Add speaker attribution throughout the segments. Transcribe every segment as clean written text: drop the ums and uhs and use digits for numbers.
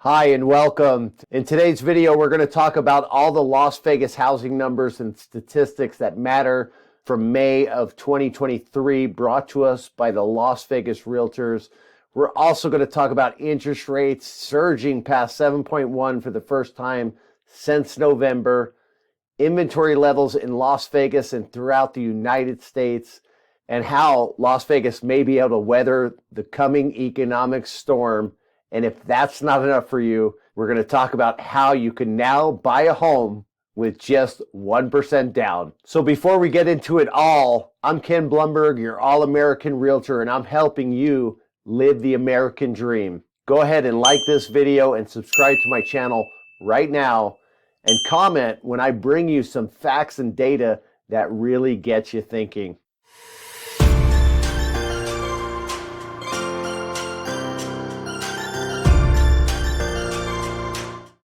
Speaker 1: Hi and welcome. In today's video, we're going to talk about all the Las Vegas housing numbers and statistics that matter from May of 2023, brought to us by the Las Vegas Realtors. We're also going to talk about interest rates surging past 7.1 for the first time since November, inventory levels in Las Vegas and throughout the United States, and how Las Vegas may be able to weather the coming economic storm. And if that's not enough for you, we're going to talk about how you can now buy a home with just 1% down. So before we get into it all, I'm Ken Blumberg, your All-American Realtor, and I'm helping you live the American dream. Go ahead and like this video and subscribe to my channel right now, and comment when I bring you some facts and data that really gets you thinking.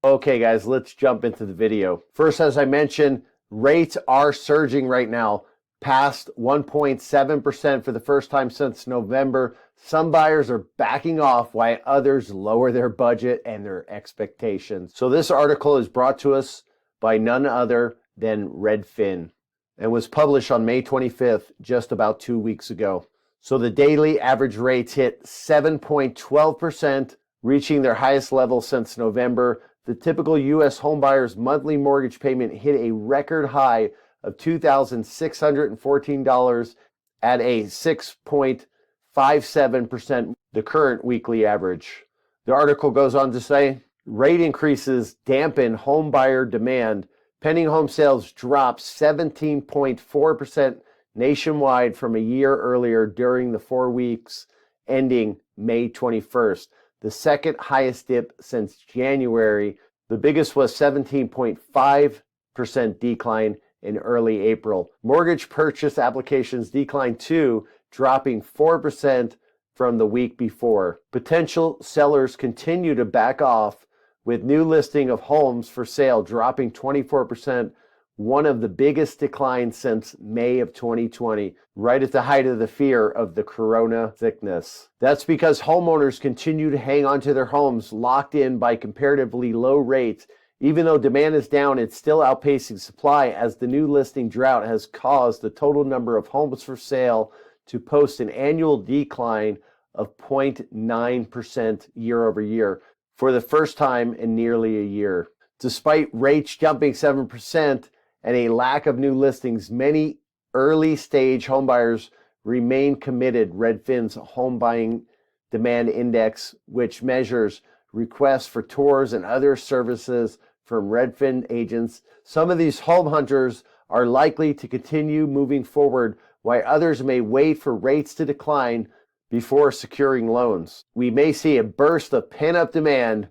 Speaker 1: Okay guys, let's jump into the video. First, as I mentioned, rates are surging right now, past 1.7% for the first time since November. Some buyers are backing off while others lower their budget and their expectations. So this article is brought to us by none other than Redfin and was published on May 25th, just about 2 weeks ago. So the daily average rates hit 7.12%, reaching their highest level since November. The typical U.S. homebuyer's monthly mortgage payment hit a record high of $2,614 at a 6.57%, the current weekly average. The article goes on to say, rate increases dampen homebuyer demand. Pending home sales dropped 17.4% nationwide from a year earlier during the 4 weeks ending May 21st. The second highest dip since January. The biggest was 17.5% decline in early April. Mortgage purchase applications declined too, dropping 4% from the week before. Potential sellers continue to back off, with new listing of homes for sale dropping 24%, one of the biggest declines since May of 2020, right at the height of the fear of the corona sickness. That's because homeowners continue to hang on to their homes locked in by comparatively low rates. Even though demand is down, it's still outpacing supply, as the new listing drought has caused the total number of homes for sale to post an annual decline of 0.9% year over year for the first time in nearly a year. Despite rates jumping 7%, and a lack of new listings, many early stage homebuyers remain committed. Redfin's Home Buying Demand Index, which measures requests for tours and other services from Redfin agents. Some of these home hunters are likely to continue moving forward, while others may wait for rates to decline before securing loans. We may see a burst of pent-up demand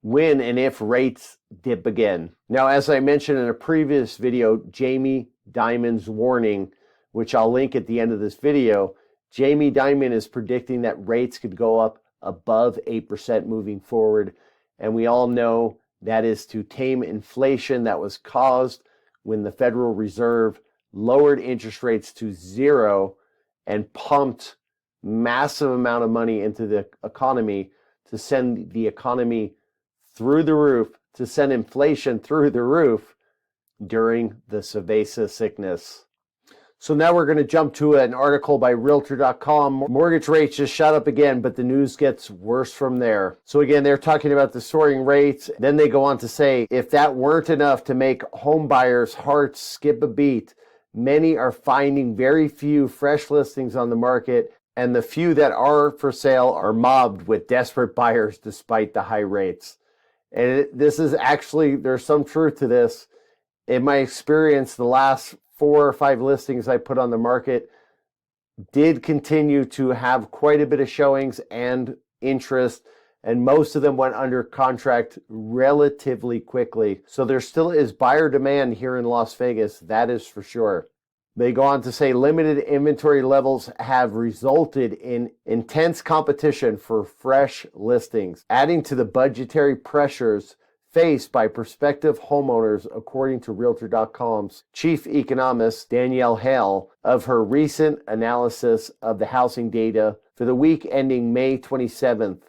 Speaker 1: when and if rates dip again. Now, as I mentioned in a previous video, Jamie Dimon's warning, which I'll link at the end of this video, Jamie Dimon is predicting that rates could go up above 8% moving forward. And we all know that is to tame inflation that was caused when the Federal Reserve lowered interest rates to zero and pumped massive amount of money into the economy to send the economy through the roof, to send inflation through the roof during the Savesa sickness. So now we're going to jump to an article by Realtor.com. Mortgage rates just shot up again, but the news gets worse from there. So again, they're talking about the soaring rates. Then they go on to say, if that weren't enough to make home buyers' hearts skip a beat, many are finding very few fresh listings on the market, and the few that are for sale are mobbed with desperate buyers despite the high rates. And this is actually, there's some truth to this. In my experience, the last 4 or 5 listings I put on the market did continue to have quite a bit of showings and interest, and most of them went under contract relatively quickly. So there still is buyer demand here in Las Vegas, that is for sure. They go on to say limited inventory levels have resulted in intense competition for fresh listings, adding to the budgetary pressures faced by prospective homeowners, according to Realtor.com's chief economist, Danielle Hale, of her recent analysis of the housing data for the week ending May 27th.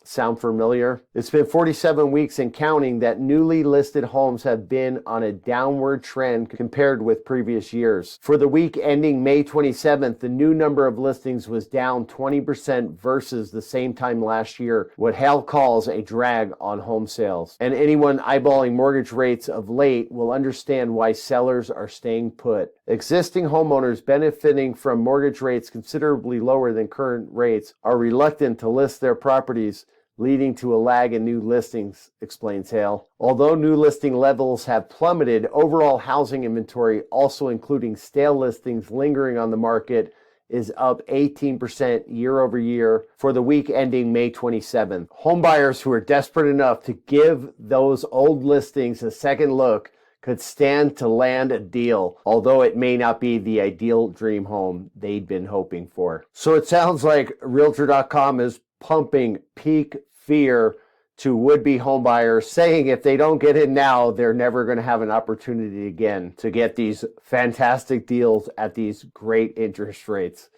Speaker 1: Sound familiar? It's been 47 weeks and counting that newly listed homes have been on a downward trend compared with previous years. For the week ending May 27th, the new number of listings was down 20% versus the same time last year, what Hale calls a drag on home sales. And anyone eyeballing mortgage rates of late will understand why sellers are staying put. Existing homeowners benefiting from mortgage rates considerably lower than current rates are reluctant to list their properties, leading to a lag in new listings, explains Hale. Although new listing levels have plummeted, overall housing inventory, also including stale listings lingering on the market, is up 18% year over year for the week ending May 27th. Homebuyers who are desperate enough to give those old listings a second look could stand to land a deal, although it may not be the ideal dream home they'd been hoping for. So it sounds like Realtor.com is pumping peak fear to would-be homebuyers, saying if they don't get in now, they're never going to have an opportunity again to get these fantastic deals at these great interest rates.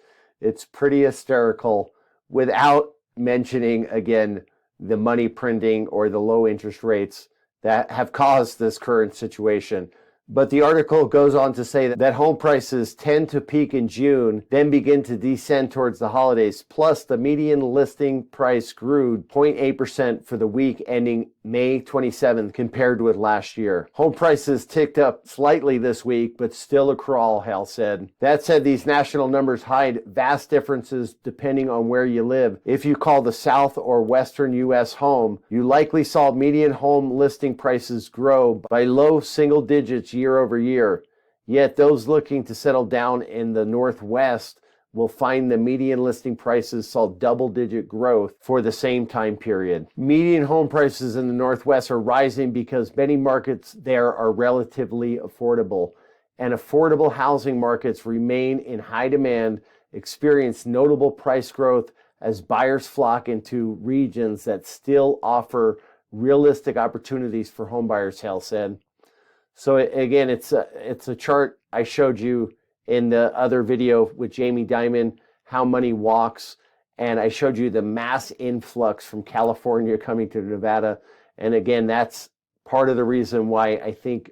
Speaker 1: It's pretty hysterical, without mentioning, again, the money printing or the low interest rates that have caused this current situation. But the article goes on to say that home prices tend to peak in June, then begin to descend towards the holidays. Plus, the median listing price grew 0.8% for the week ending May 27th compared with last year. Home prices ticked up slightly this week, but still a crawl, Hale said. That said, these national numbers hide vast differences depending on where you live. If you call the South or Western U.S. home, you likely saw median home listing prices grow by low single digits year over year. Yet those looking to settle down in the Northwest will find the median listing prices saw double-digit growth for the same time period. Median home prices in the Northwest are rising because many markets there are relatively affordable, and affordable housing markets remain in high demand, experience notable price growth as buyers flock into regions that still offer realistic opportunities for homebuyers, Hale said. So again, it's a chart I showed you in the other video with Jamie Dimon, how money walks, and I showed you the mass influx from California coming to Nevada. And again, that's part of the reason why I think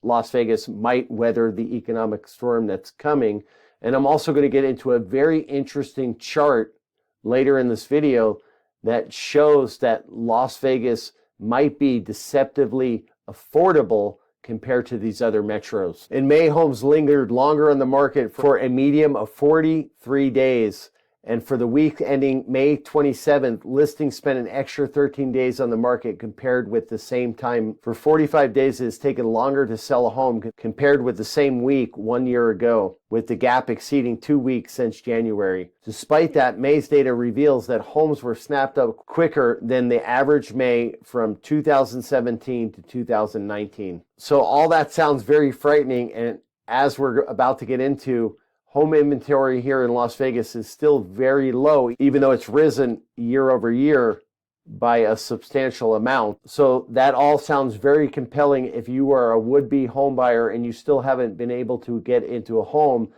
Speaker 1: Las Vegas might weather the economic storm that's coming. And I'm also going to get into a very interesting chart later in this video that shows that Las Vegas might be deceptively affordable compared to these other metros. In May, homes lingered longer on the market for a median of 43 days. And for the week ending May 27th, listings spent an extra 13 days on the market compared with the same time. For 45 days, it has taken longer to sell a home compared with the same week 1 year ago, with the gap exceeding 2 weeks since January. Despite that, May's data reveals that homes were snapped up quicker than the average May from 2017 to 2019. So all that sounds very frightening, and as we're about to get into, home inventory here in Las Vegas is still very low, even though it's risen year over year by a substantial amount. So that all sounds very compelling if you are a would-be home buyer and you still haven't been able to get into a home.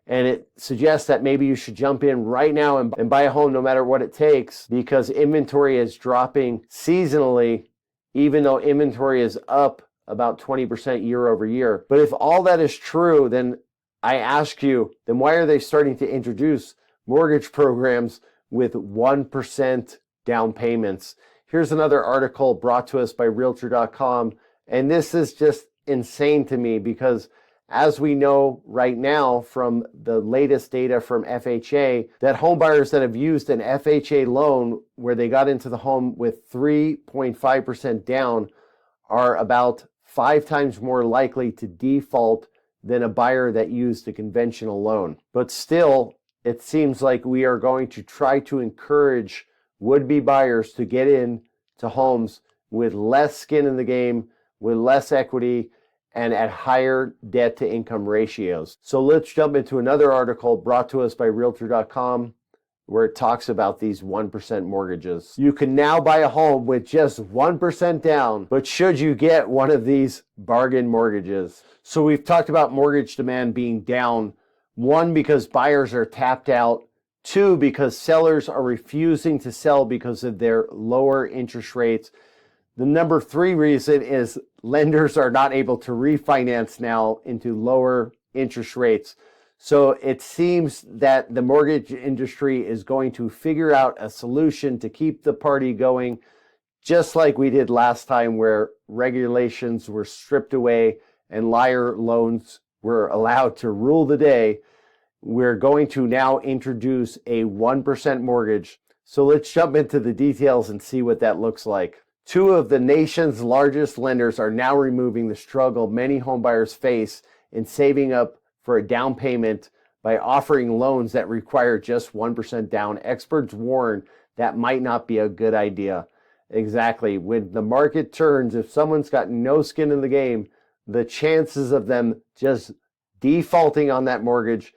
Speaker 1: And it suggests that maybe you should jump in right now and buy a home no matter what it takes, because inventory is dropping seasonally, even though inventory is up about 20% year over year. But if all that is true, then I ask you, then why are they starting to introduce mortgage programs with 1% down payments? Here's another article brought to us by Realtor.com, and this is just insane to me because, as we know right now from the latest data from FHA, that home buyers that have used an FHA loan where they got into the home with 3.5% down are about 5 times more likely to default than a buyer that used a conventional loan. But still, it seems like we are going to try to encourage would-be buyers to get in to homes with less skin in the game, with less equity, and at higher debt-to-income ratios. So let's jump into another article brought to us by Realtor.com, where it talks about these 1% mortgages. You can now buy a home with just 1% down, but should you get one of these bargain mortgages? So we've talked about mortgage demand being down, one, because buyers are tapped out, Two, because sellers are refusing to sell because of their lower interest rates. The number three reason is lenders are not able to refinance now into lower interest rates. So it seems that the mortgage industry is going to figure out a solution to keep the party going, just like we did last time where regulations were stripped away and liar loans were allowed to rule the day. We're going to now introduce a 1% mortgage. So let's jump into the details and see what that looks like. Two of the nation's largest lenders are now removing the struggle many homebuyers face in saving up for a down payment by offering loans that require just 1% down. Experts warn that might not be a good idea. Exactly. When the market turns, if someone's got no skin in the game, the chances of them just defaulting on that mortgage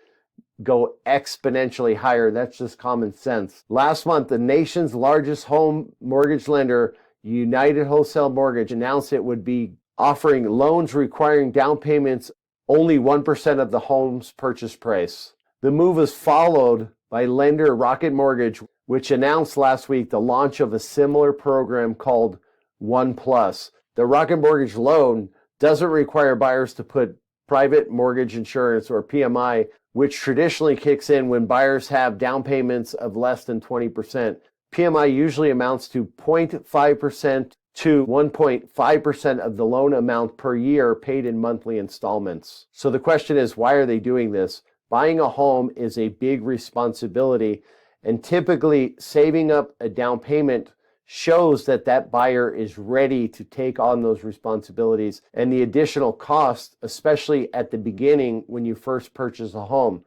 Speaker 1: go exponentially higher. That's just common sense. Last month, the nation's largest home mortgage lender, United Wholesale Mortgage, announced it would be offering loans requiring down payments only 1% of the home's purchase price. The move was followed by lender Rocket Mortgage, which announced last week the launch of a similar program called One Plus. The Rocket Mortgage loan doesn't require buyers to put private mortgage insurance, or PMI, which traditionally kicks in when buyers have down payments of less than 20%. PMI usually amounts to 0.5% to 1.5% of the loan amount per year paid in monthly installments. So the question is, why are they doing this? Buying a home is a big responsibility, and typically saving up a down payment shows that that buyer is ready to take on those responsibilities and the additional cost, especially at the beginning when you first purchase a home.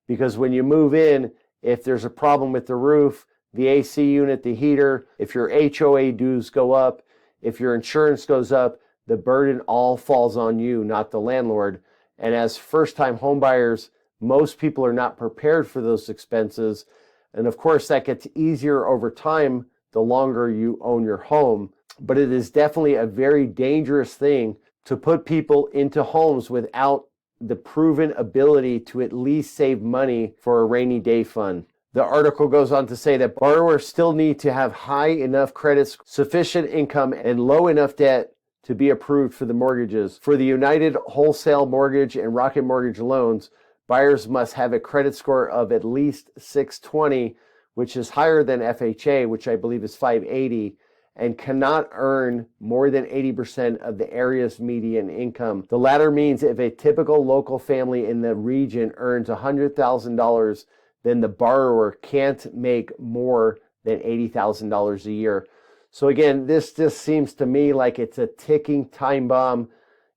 Speaker 1: Because when you move in, if there's a problem with the roof, the AC unit, the heater, if your HOA dues go up, if your insurance goes up, the burden all falls on you, not the landlord. And as first-time home buyers, most people are not prepared for those expenses. And of course, that gets easier over time the longer you own your home. But it is definitely a very dangerous thing to put people into homes without the proven ability to at least save money for a rainy day fund. The article goes on to say that borrowers still need to have high enough credit, sufficient income, and low enough debt to be approved for the mortgages. For the United Wholesale Mortgage and Rocket Mortgage loans, buyers must have a credit score of at least 620, which is higher than FHA, which I believe is 580, and cannot earn more than 80% of the area's median income. The latter means if a typical local family in the region earns $100,000, then the borrower can't make more than $80,000 a year. So again, this just seems to me like it's a ticking time bomb.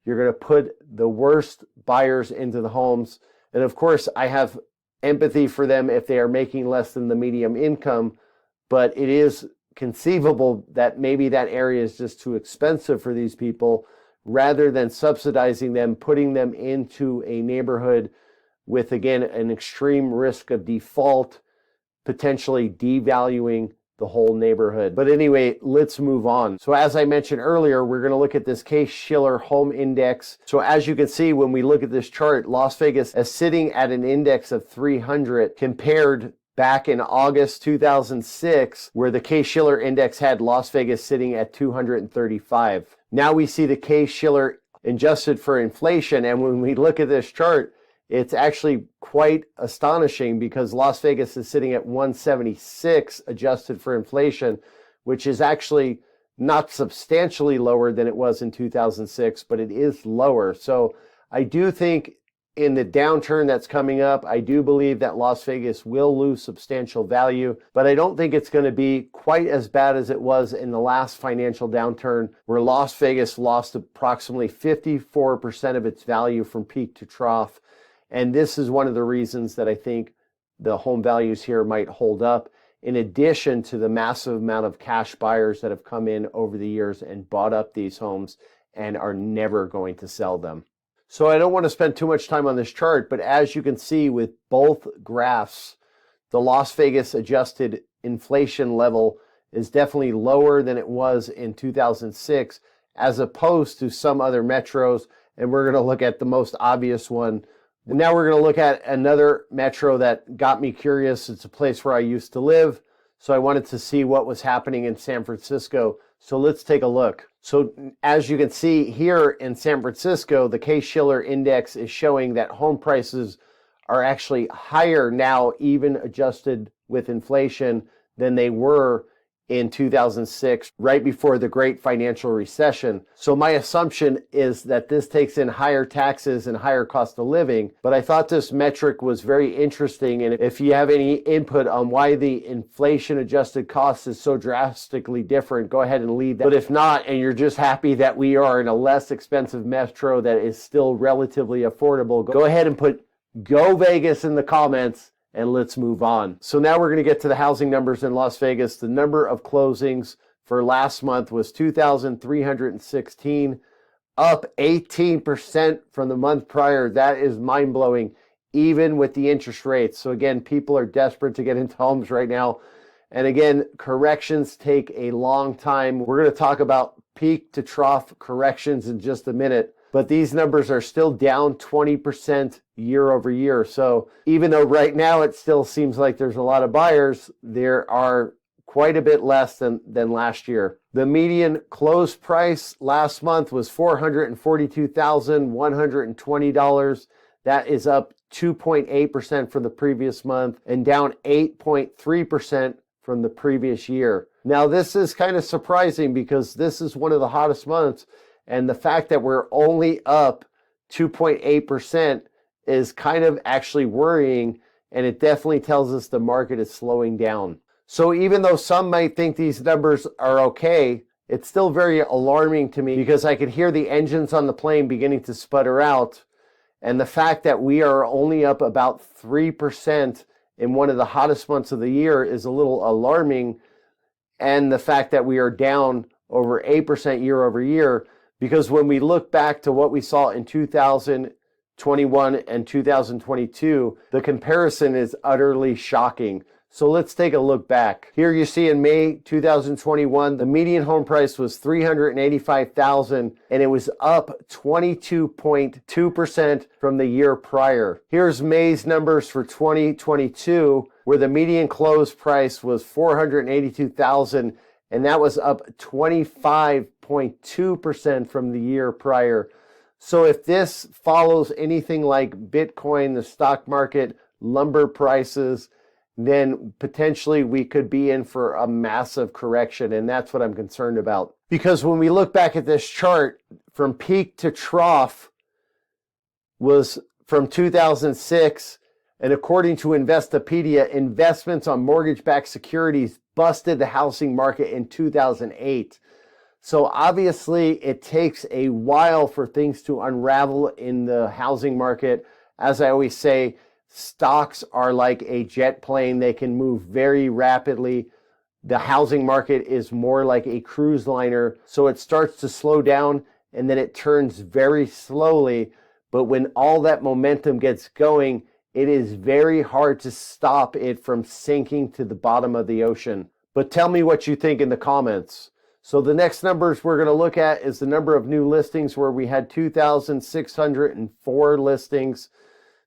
Speaker 1: You're going to put the worst buyers into the homes. And of course, I have empathy for them if they are making less than the median income, but it is conceivable that maybe that area is just too expensive for these people, rather than subsidizing them, putting them into a neighborhood with, again, an extreme risk of default, potentially devaluing the whole neighborhood. But anyway, let's move on. So as I mentioned earlier, we're going to look at this Case-Shiller Home Index. So as you can see, when we look at this chart, Las Vegas is sitting at an index of 300 compared back in August 2006, where the Case-Shiller Index had Las Vegas sitting at 235. Now we see the Case-Shiller adjusted for inflation, and when we look at this chart, it's actually quite astonishing because Las Vegas is sitting at 176 adjusted for inflation, which is actually not substantially lower than it was in 2006, but it is lower. So I do think in the downturn that's coming up, I do believe that Las Vegas will lose substantial value, but I don't think it's going to be quite as bad as it was in the last financial downturn, where Las Vegas lost approximately 54% of its value from peak to trough. And this is one of the reasons that I think the home values here might hold up, in addition to the massive amount of cash buyers that have come in over the years and bought up these homes and are never going to sell them. So I don't want to spend too much time on this chart, but as you can see with both graphs, the Las Vegas adjusted inflation level is definitely lower than it was in 2006, as opposed to some other metros. And we're going to look at the most obvious one, And now we're going to look at another metro that got me curious. It's a place where I used to live, so I wanted to see what was happening in San Francisco. So let's take a look. So as you can see here in San Francisco, the Shiller index is showing that home prices are actually higher now, even adjusted with inflation, than they were in 2006, right before the great financial recession. So my assumption is that this takes in higher taxes and higher cost of living, but I thought this metric was very interesting. And if you have any input on why the inflation adjusted cost is so drastically different, go ahead and leave that. But if not, and you're just happy that we are in a less expensive metro that is still relatively affordable, go ahead and put Go Vegas in the comments, and let's move on. So now we're going to get to the housing numbers in Las Vegas. The number of closings for last month was 2,316, up 18% from the month prior. That is mind-blowing, even with the interest rates. So again, people are desperate to get into homes right now. And again, corrections take a long time. We're going to talk about peak to trough corrections in just a minute. But these numbers are still down 20% year over year. So even though right now it still seems like there's a lot of buyers, there are quite a bit less than last year. The median close price last month was $442,120. That is up 2.8% from the previous month and down 8.3% from the previous year. Now, this is kind of surprising because this is one of the hottest months. And the fact that we're only up 2.8% is kind of actually worrying, and it definitely tells us the market is slowing down. So even though some might think these numbers are okay, it's still very alarming to me because I could hear the engines on the plane beginning to sputter out. And the fact that we are only up about 3% in one of the hottest months of the year is a little alarming. And the fact that we are down over 8% year over year, because when we look back to what we saw in 2021 and 2022, the comparison is utterly shocking. So let's take a look back. Here you see in May 2021, the median home price was $385,000, and it was up 22.2% from the year prior. Here's May's numbers for 2022, where the median close price was $482,000, and that was up 25.2% from the year prior. So if this follows anything like Bitcoin, the stock market, lumber prices, then potentially we could be in for a massive correction. And that's what I'm concerned about. Because when we look back at this chart, from peak to trough was from 2006. And according to Investopedia, investments on mortgage-backed securities busted the housing market in 2008. So obviously it takes a while for things to unravel in the housing market. As I always say, stocks are like a jet plane. They can move very rapidly. The housing market is more like a cruise liner. So it starts to slow down and then it turns very slowly. But when all that momentum gets going, it is very hard to stop it from sinking to the bottom of the ocean. But tell me what you think in the comments. So the next numbers we're going to look at is the number of new listings, where we had 2,604 listings.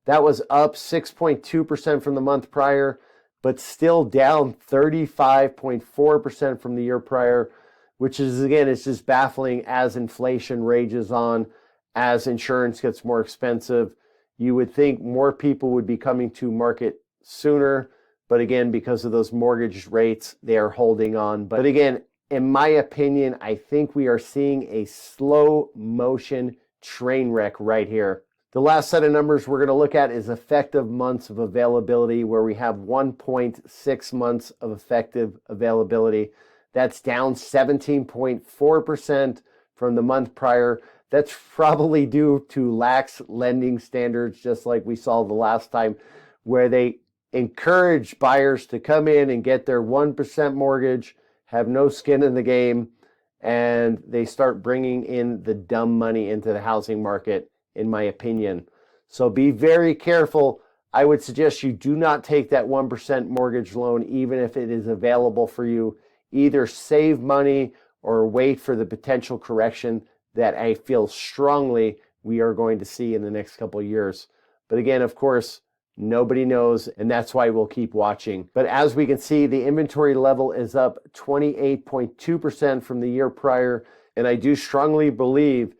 Speaker 1: That was up 6.2% from the month prior, but still down 35.4% from the year prior, which is, again, it's just baffling as inflation rages on, as insurance gets more expensive. You would think more people would be coming to market sooner, but again, because of those mortgage rates, they are holding on. But again, in my opinion, I think we are seeing a slow motion train wreck right here. The last set of numbers we're going to look at is effective months of availability, where we have 1.6 months of effective availability. That's down 17.4% from the month prior. That's probably due to lax lending standards, just like we saw the last time, where they encourage buyers to come in and get their 1% mortgage, have no skin in the game, and they start bringing in the dumb money into the housing market, in my opinion. So be very careful. I would suggest you do not take that 1% mortgage loan, even if it is available for you. Either save money or wait for the potential correction that I feel strongly we are going to see in the next couple of years. But again, of course, nobody knows, and that's why we'll keep watching. But as we can see, the inventory level is up 28.2% from the year prior, and I do strongly believe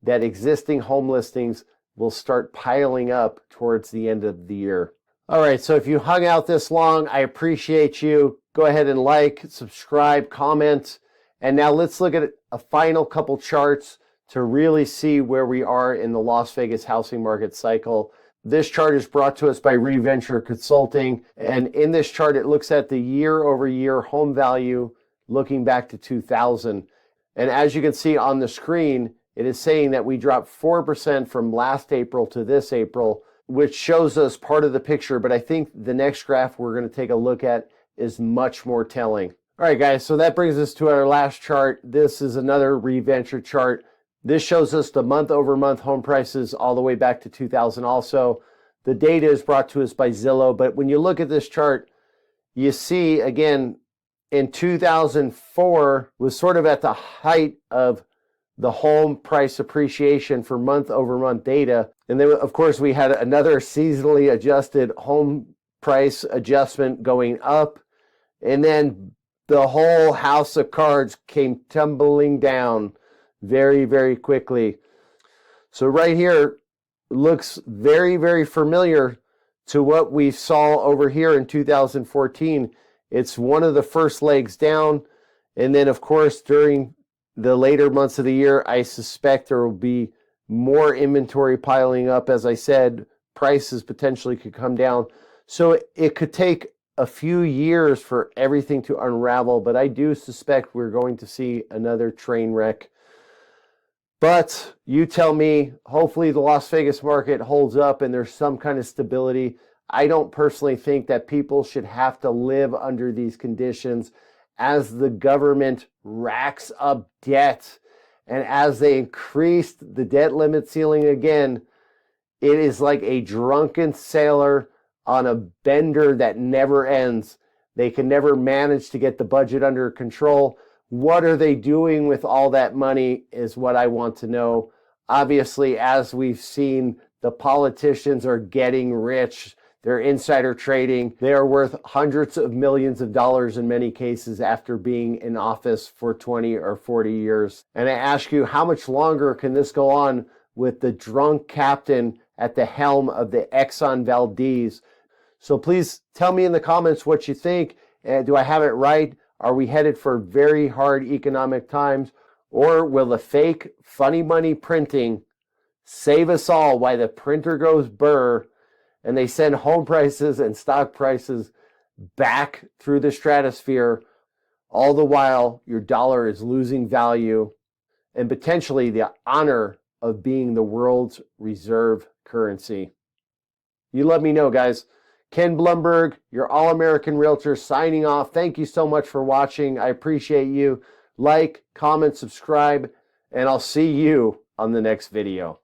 Speaker 1: that existing home listings will start piling up towards the end of the year. All right, so if you hung out this long, I appreciate you. Go ahead and like, subscribe, comment. And now let's look at a final couple charts to really see where we are in the Las Vegas housing market cycle. This chart is brought to us by Reventure Consulting. And in this chart, it looks at the year-over-year home value looking back to 2000. And as you can see on the screen, it is saying that we dropped 4% from last April to this April, which shows us part of the picture. But I think the next graph we're going to take a look at is much more telling. All right, guys, so that brings us to our last chart. This is another Reventure chart. This shows us the month-over-month home prices all the way back to 2000 also. The data is brought to us by Zillow, but when you look at this chart, you see, again, in 2004 was sort of at the height of the home price appreciation for month-over-month data. And then, of course, we had another seasonally adjusted home price adjustment going up. And then the whole house of cards came tumbling down very, very quickly. So right here looks very, very familiar to what we saw over here in 2014. It's one of the first legs down. And then, of course, during the later months of the year, I suspect there will be more inventory piling up. As I said, prices potentially could come down. So it could take a few years for everything to unravel, but I do suspect we're going to see another train wreck. But you tell me, hopefully the Las Vegas market holds up and there's some kind of stability. I don't personally think that people should have to live under these conditions as the government racks up debt and as they increased the debt limit ceiling again. It is like a drunken sailor on a bender that never ends. They can never manage to get the budget under control. What are they doing with all that money is what I want to know. Obviously, as we've seen, the politicians are getting rich. They're insider trading. They are worth hundreds of millions of dollars in many cases after being in office for 20 or 40 years. And I ask you, how much longer can this go on with the drunk captain at the helm of the Exxon Valdez? So please tell me in the comments what you think. Do I have it right? Are we headed for very hard economic times? Or will the fake funny money printing save us all while the printer goes burr and they send home prices and stock prices back through the stratosphere, all the while your dollar is losing value and potentially the honor of being the world's reserve currency? You let me know, guys. Ken Blumberg, your All-American Realtor, signing off. Thank you so much for watching. I appreciate you. Like, comment, subscribe, and I'll see you on the next video.